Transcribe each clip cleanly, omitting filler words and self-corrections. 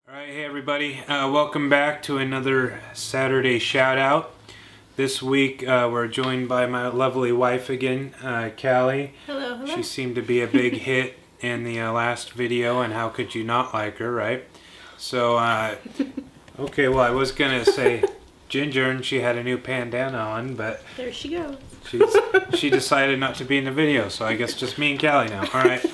Alright, hey everybody, welcome back to another Saturday shout out. This week we're joined by my lovely wife again, Callie. Hello, hello. She seemed to be a big hit in the last video, and how could you not like her, right? So, okay, well I was gonna say Ginger, and she had a new bandana on, but there she goes. she decided not to be in the video, so I guess just me and Callie now. Alright.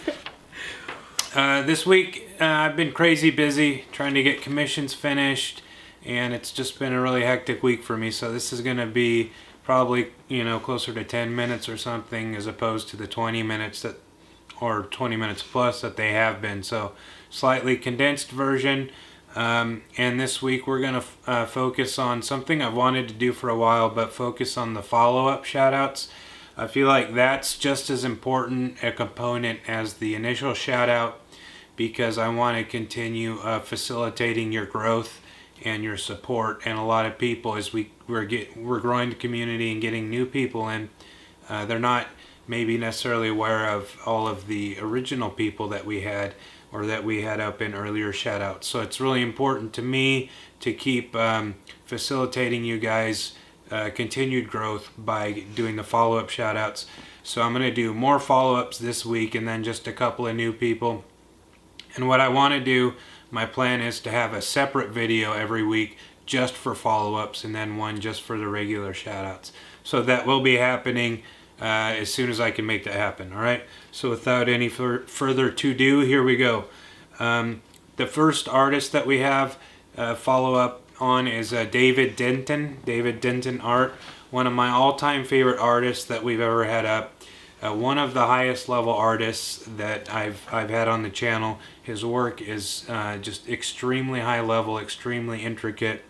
This week I've been crazy busy trying to get commissions finished, and it's just been a really hectic week for me, so this is going to be probably, you know, closer to 10 minutes or something as opposed to the 20 minutes that, or 20 minutes plus that they have been, so slightly condensed version. And this week we're going to focus on something I've wanted to do for a while, but focus on the follow-up shout-outs. I feel like that's just as important a component as the initial shout-out, because I want to continue facilitating your growth and your support. And a lot of people, as we're growing the community and getting new people in, they're not maybe necessarily aware of all of the original people that we had, or that we had up in earlier shout outs. So it's really important to me to keep facilitating you guys continued growth by doing the follow-up shout outs. So I'm going to do more follow-ups this week, and then just a couple of new people. And what I want to do, my plan is to have a separate video every week just for follow-ups, and then one just for the regular shout-outs. So that will be happening as soon as I can make that happen. Alright, so without any further to-do, here we go. The first artist that we have follow-up on is Denton Art, one of my all-time favorite artists that we've ever had up. One of the highest level artists that I've had on the channel. His work is just extremely high level, extremely intricate,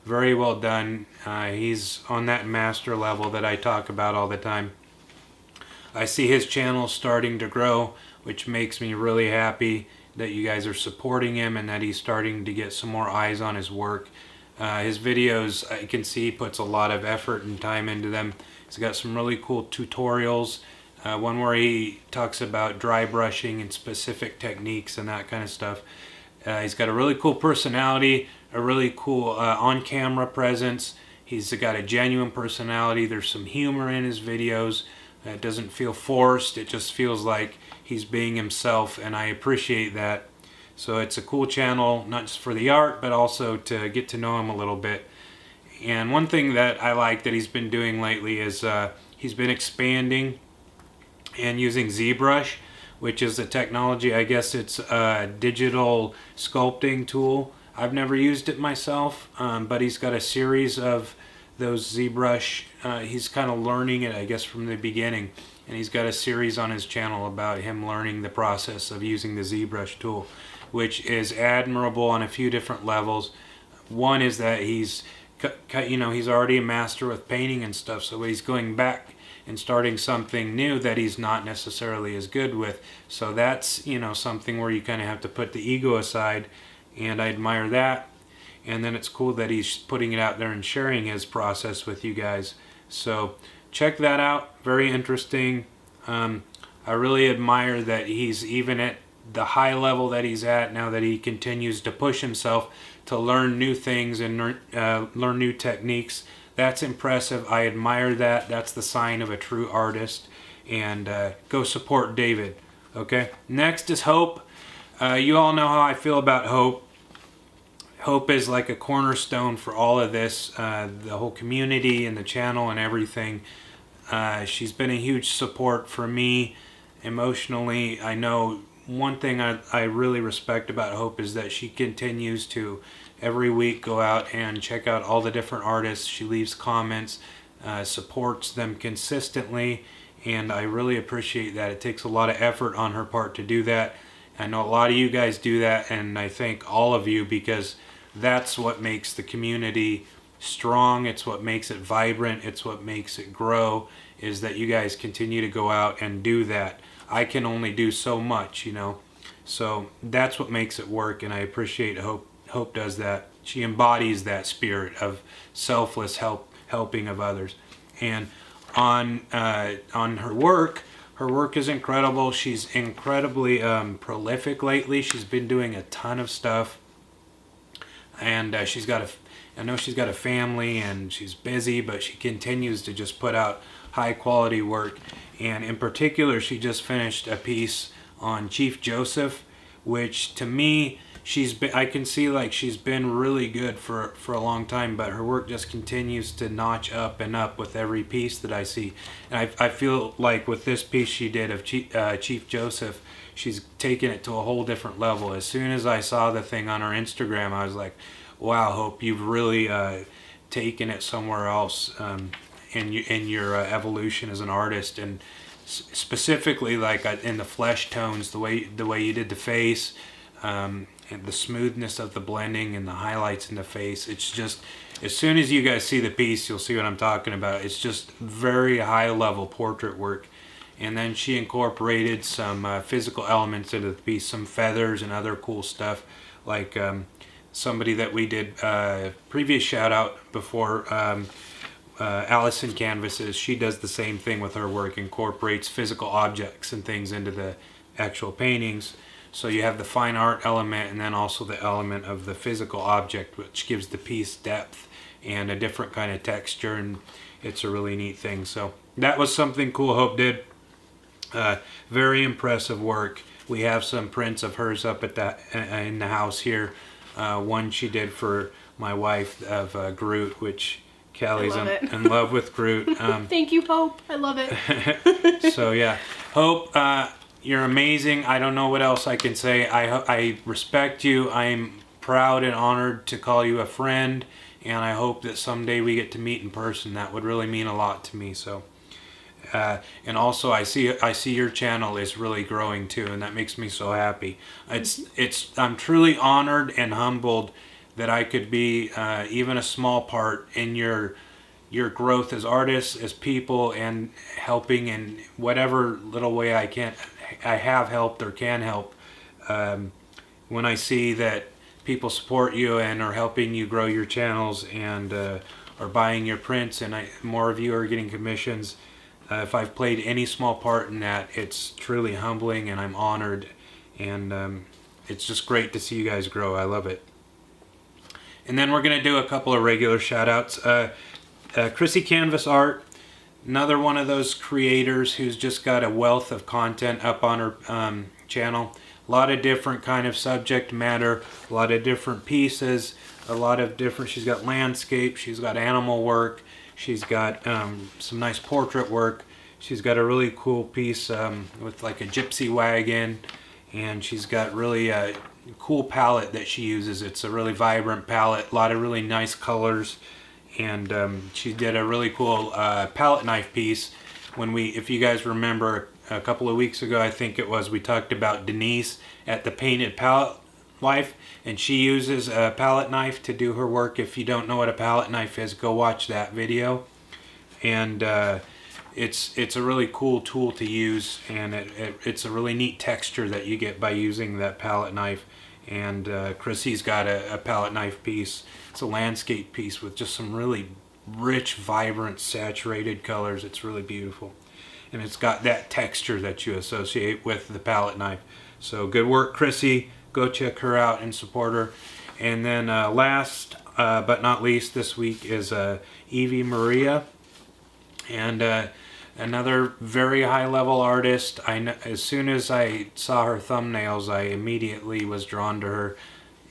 very well done. He's on that master level that I talk about all the time. I see his channel starting to grow, which makes me really happy that you guys are supporting him and that he's starting to get some more eyes on his work. His videos, I can see he puts a lot of effort and time into them. He's got some really cool tutorials. One where he talks about dry brushing and specific techniques and that kind of stuff. He's got a really cool personality, a really cool on-camera presence. He's got a genuine personality. There's some humor in his videos. It doesn't feel forced. It just feels like he's being himself, and I appreciate that. So it's a cool channel, not just for the art, but also to get to know him a little bit. And one thing that I like that he's been doing lately is he's been expanding and using ZBrush, which is a technology, I guess it's a digital sculpting tool. I've never used it myself, but he's got a series of those ZBrush. He's kind of learning it, I guess, from the beginning, and he's got a series on his channel about him learning the process of using the ZBrush tool, which is admirable on a few different levels. One is that he's already a master with painting and stuff, so he's going back and starting something new that he's not necessarily as good with. So that's, you know, something where you kind of have to put the ego aside, and I admire that. And then it's cool that he's putting it out there and sharing his process with you guys. So check that out. Very interesting. I really admire that he's even at the high level that he's at now, that he continues to push himself to learn new things and learn new techniques. That's impressive. I admire that. That's the sign of a true artist. And go support David. Okay. Next is Hope. You all know how I feel about Hope. Hope is like a cornerstone for all of this, the whole community and the channel and everything. She's been a huge support for me emotionally. I know one thing I really respect about Hope is that she continues to every week go out and check out all the different artists. She leaves comments, supports them consistently, and I really appreciate that. It takes a lot of effort on her part to do that. I know a lot of you guys do that, and I thank all of you, because that's what makes the community strong. It's what makes it vibrant. It's what makes it grow, is that you guys continue to go out and do that. I can only do so much, you know. So that's what makes it work, and I appreciate Hope. Hope does that. She embodies that spirit of selfless helping of others. And on her work is incredible. She's incredibly prolific lately. She's been doing a ton of stuff. and I know she's got a family and she's busy, but she continues to just put out high quality work. And in particular, she just finished a piece on Chief Joseph, which to me, I can see like she's been really good for a long time, but her work just continues to notch up and up with every piece that I see. And I feel like with this piece she did of Chief Joseph, she's taken it to a whole different level. As soon as I saw the thing on her Instagram, I was like, wow, Hope, you've really taken it somewhere else in your evolution as an artist, and specifically like in the flesh tones, the way you did the face, and the smoothness of the blending and the highlights in the face. It's just, as soon as you guys see the piece, you'll see what I'm talking about. It's just very high level portrait work. And then she incorporated some physical elements into the piece, some feathers and other cool stuff, like somebody that we did previous shout out before, Allison Canvases. She does the same thing with her work, incorporates physical objects and things into the actual paintings. So you have the fine art element and then also the element of the physical object, which gives the piece depth and a different kind of texture, and it's a really neat thing. So that was something cool Hope did. Very impressive work. We have some prints of hers up at in the house here. One she did for my wife of Groot, which Callie's in love with Groot. Thank you, Hope. I love it. So yeah, Hope, you're amazing. I don't know what else I can say. I respect you. I'm proud and honored to call you a friend, and I hope that someday we get to meet in person. That would really mean a lot to me. So, and also I see your channel is really growing too, and that makes me so happy. I'm truly honored and humbled that I could be even a small part in your growth as artists, as people, and helping in whatever little way I have helped or can help. When I see that people support you and are helping you grow your channels and are buying your prints, and more of you are getting commissions, if I've played any small part in that, it's truly humbling, and I'm honored, and it's just great to see you guys grow. I love it. And then we're going to do a couple of regular shout outs. Chrissy Canvas Art, another one of those creators who's just got a wealth of content up on her channel. A lot of different kind of subject matter, a lot of different pieces, she's got landscape, she's got animal work, she's got some nice portrait work. She's got a really cool piece with like a gypsy wagon, and she's got really a cool palette that she uses. It's a really vibrant palette, a lot of really nice colors. And she did a really cool palette knife piece. If you guys remember, a couple of weeks ago, I think it was, we talked about Denise at the Painted Palette Life, and she uses a palette knife to do her work. If you don't know what a palette knife is, go watch that video. And it's a really cool tool to use, and it's a really neat texture that you get by using that palette knife. And Chrissy's got a palette knife piece. It's a landscape piece with just some really rich, vibrant, saturated colors. It's really beautiful, and it's got that texture that you associate with the palette knife. So good work, Chrissy. Go check her out and support her. And then last but not least this week is Evy Maria, and another very high level artist. As soon as I saw her thumbnails, I immediately was drawn to her,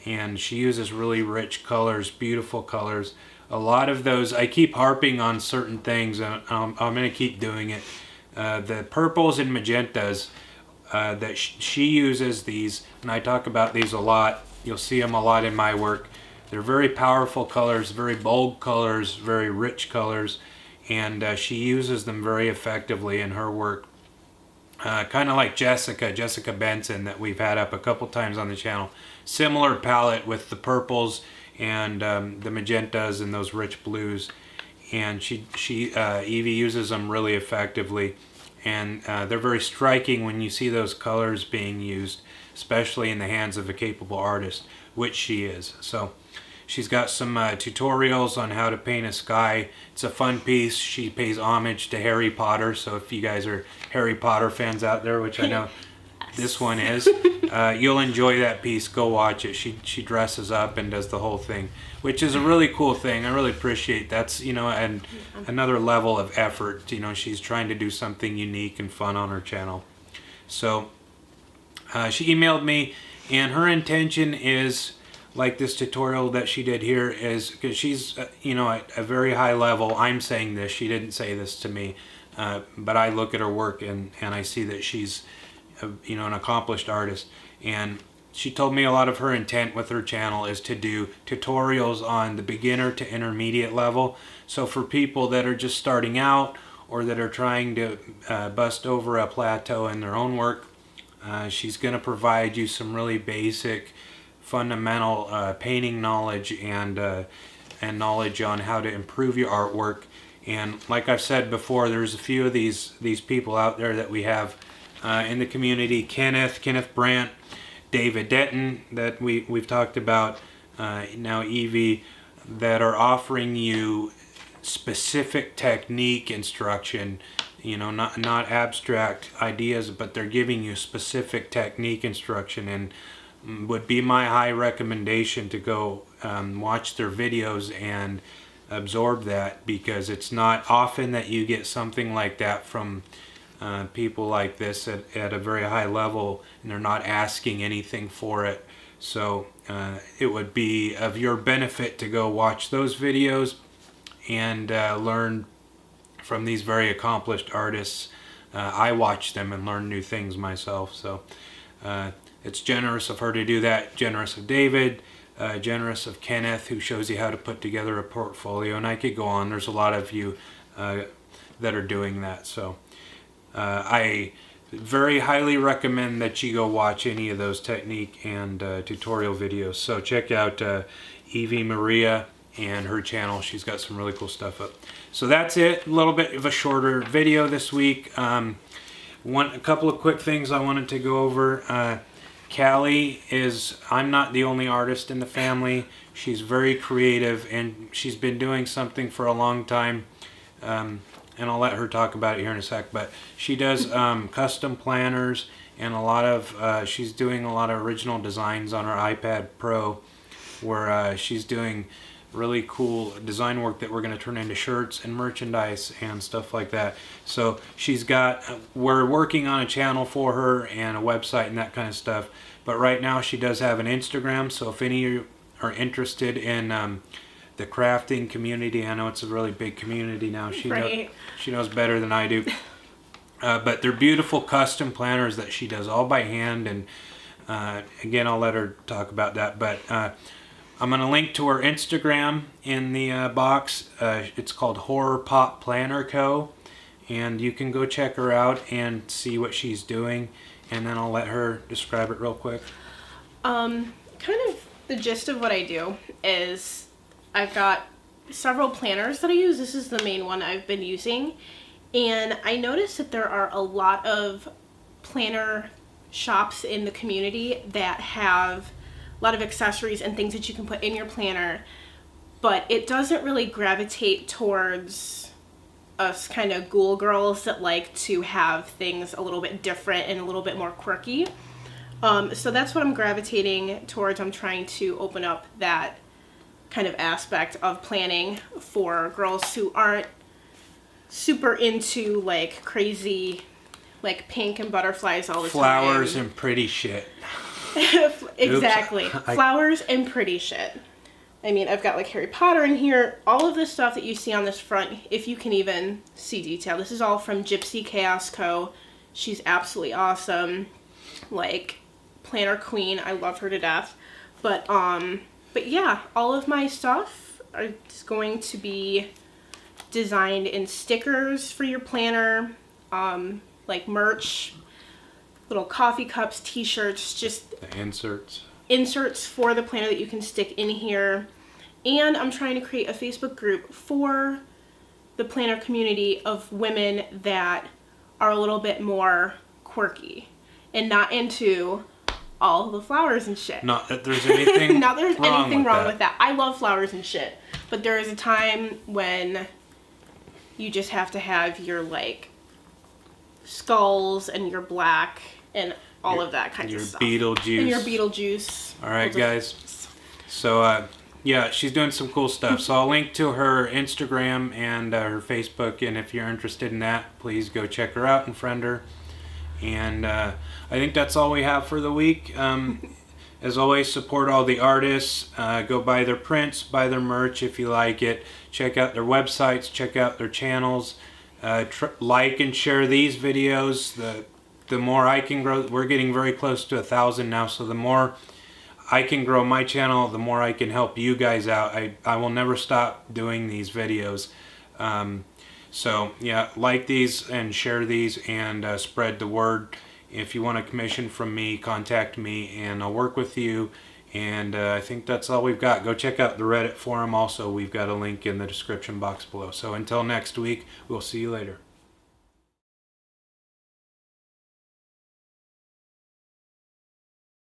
and she uses really rich colors, beautiful colors. A lot of those, I keep harping on certain things, and I'm going to keep doing it. The purples and magentas that she uses, these, and I talk about these a lot. You'll see them a lot in my work. They're very powerful colors, very bold colors, very rich colors, and she uses them very effectively in her work. Kind of like Jessica Benson, that we've had up a couple times on the channel. Similar palette with the purples and the magentas and those rich blues, and Evie uses them really effectively, and they're very striking when you see those colors being used, especially in the hands of a capable artist, which she is. So she's got some tutorials on how to paint a sky. It's a fun piece. She pays homage to Harry Potter, so if you guys are Harry Potter fans out there, which I know this one is. You'll enjoy that piece. Go watch it. She dresses up and does the whole thing, which is a really cool thing. I really appreciate that's, and another level of effort. She's trying to do something unique and fun on her channel. So she emailed me, and her intention is, like this tutorial that she did here, is because she's at a very high level. I'm saying this, she didn't say this to me, but I look at her work and I see that she's an accomplished artist. And she told me a lot of her intent with her channel is to do tutorials on the beginner to intermediate level. So for people that are just starting out or that are trying to bust over a plateau in their own work, she's going to provide you some really basic fundamental painting knowledge and knowledge on how to improve your artwork. And like I've said before, there's a few of these people out there that we have in the community. Kenneth Brandt, David Denton that we've talked about, now Evie, that are offering you specific technique instruction, not abstract ideas, but they're giving you specific technique instruction, and would be my high recommendation to go watch their videos and absorb that, because it's not often that you get something like that from people like this at a very high level, and they're not asking anything for it. So it would be of your benefit to go watch those videos and learn from these very accomplished artists. I watch them and learn new things myself. So it's generous of her to do that, generous of David, generous of Kenneth, who shows you how to put together a portfolio, and I could go on. There's a lot of you that are doing that. So I very highly recommend that you go watch any of those technique and tutorial videos. So check out Evy Maria and her channel. She's got some really cool stuff up. So that's it. A little bit of a shorter video this week. A couple of quick things I wanted to go over. Callie I'm not the only artist in the family. She's very creative, and she's been doing something for a long time. And I'll let her talk about it here in a sec. But she does custom planners, and she's doing a lot of original designs on her iPad Pro, where she's doing really cool design work that we're going to turn into shirts and merchandise and stuff like that. So we're working on a channel for her and a website and that kind of stuff. But right now she does have an Instagram. So if any of you are interested in the crafting community, I know it's a really big community now. She knows better than I do. But they're beautiful custom planners that she does all by hand. And again, I'll let her talk about that. But I'm going to link to her Instagram in the box. It's called Horror Pop Planner Co. And you can go check her out and see what she's doing. And then I'll let her describe it real quick. Kind of the gist of what I do is I've got several planners that I use. This is the main one I've been using. And I noticed that there are a lot of planner shops in the community that have a lot of accessories and things that you can put in your planner, but it doesn't really gravitate towards us kind of ghoul girls that like to have things a little bit different and a little bit more quirky. So that's what I'm gravitating towards. I'm trying to open up that kind of aspect of planning for girls who aren't super into like crazy like pink and butterflies all the Flowers time. and pretty shit. Exactly. Flowers and pretty shit. I mean, I've got like Harry Potter in here. All of this stuff that you see on this front, if you can even see detail. This is all from Gypsy Chaos Co. She's absolutely awesome. Like, planner queen. I love her to death. But yeah, all of my stuff is going to be designed in stickers for your planner, like merch, little coffee cups, t-shirts, just the inserts for the planner that you can stick in here. And I'm trying to create a Facebook group for the planner community of women that are a little bit more quirky and not into all the flowers and shit. Not that there's anything not there's anything wrong with with that. I love flowers and shit, but there is a time when you just have to have your like skulls and your black, and all of that kind of Your stuff. Beetlejuice. And your Beetlejuice. All right, guys. So, yeah, she's doing some cool stuff. So I'll link to her Instagram and her Facebook. And if you're interested in that, please go check her out and friend her. And I think that's all we have for the week. As always, support all the artists. Go buy their prints, buy their merch if you like it. Check out their websites, check out their channels. Like and share these videos. The more I can grow, we're getting very close to 1,000 now, so the more I can grow my channel, the more I can help you guys out. I will never stop doing these videos. So yeah, like these and share these and spread the word. If you want a commission from me, contact me and I'll work with you. And I think that's all we've got. Go check out the Reddit forum also. We've got a link in the description box below. So until next week, we'll see you later.